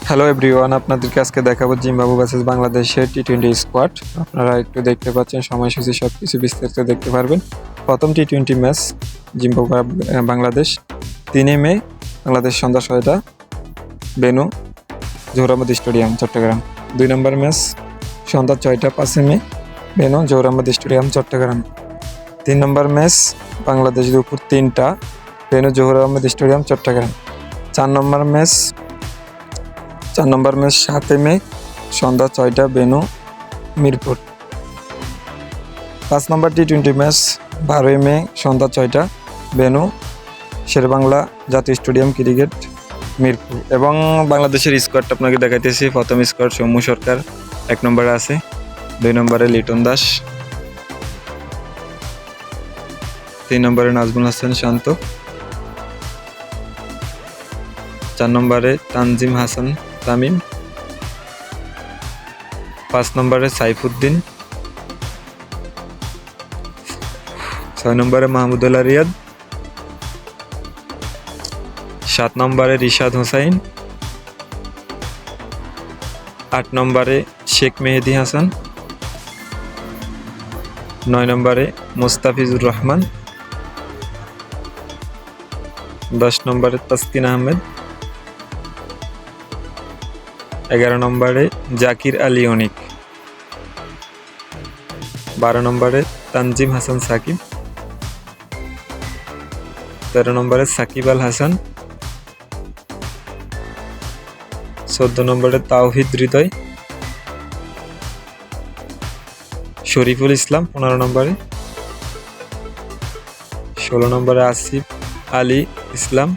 Hello everyone, আপনাদেরকে আজকে দেখাবো জিম্বাবুয়ে ভার্সেস বাংলাদেশের টি-20 স্কোয়াড। আপনারা একটু দেখতে পাচ্ছেন, সময়সূচি সবকিছু বিস্তারিত দেখতে পারবেন। প্রথম টি-20 ম্যাচ জিম্বাবুয়ে বাংলাদেশ 3 মে, বাংলাদেশ সন্ধ্যা 6টা, বেনু জহুরাবাদ স্টেডিয়াম চট্টগ্রাম। 2 নম্বর ম্যাচ সন্ধ্যা 6টা 5 মে, বেনু জহুরাবাদ স্টেডিয়াম চট্টগ্রাম। 3 নম্বর ম্যাচ বাংলাদেশ দুপুর 3টা, বেনু জহুরাবাদ স্টেডিয়াম চট্টগ্রাম। 4 নম্বর ম্যাচ 7 মে সন্ধ্যা 6টা, বেনু মিরপুর। 5 নম্বর টি-20 ম্যাচ 12 মে সন্ধ্যা 6টা, বেনু শেরেবাংলা জাতীয় স্টেডিয়াম ক্রিকেট মিরপুর। এবং বাংলাদেশের স্কোয়াডটা আপনাকে দেখাইতেছি। প্রথম স্কোয়াড সৌম্য সরকার 1 নম্বরে আছে, 2 নম্বরে লিটন দাস, 3 নম্বরে নাজমুল হাসান শান্ত, 4 নম্বরে তানজিম হাসান তামিম, 5 নম্বরে সাইফুদ্দিন, 6 নম্বরে মাহমুদুল্লাহ রিয়াদ, 7 নম্বরে রিশাদ হোসাইন, 8 নম্বরে শেখ মেহেদি হাসান, 9 নম্বরে মোস্তাফিজুর রহমান, 10 নম্বরে তাসকিন আহমেদ, 11 নম্বরে জাকির আলী অনিক, 12 নম্বরে তানজিম হাসান সাকিব, 13 নম্বরে সাকিব আল হাসান, 14 নম্বরে তাওহিদ হৃদয়, শরীফুল ইসলাম 15 নম্বরে, 16 নম্বরে আসিফ আলী ইসলাম,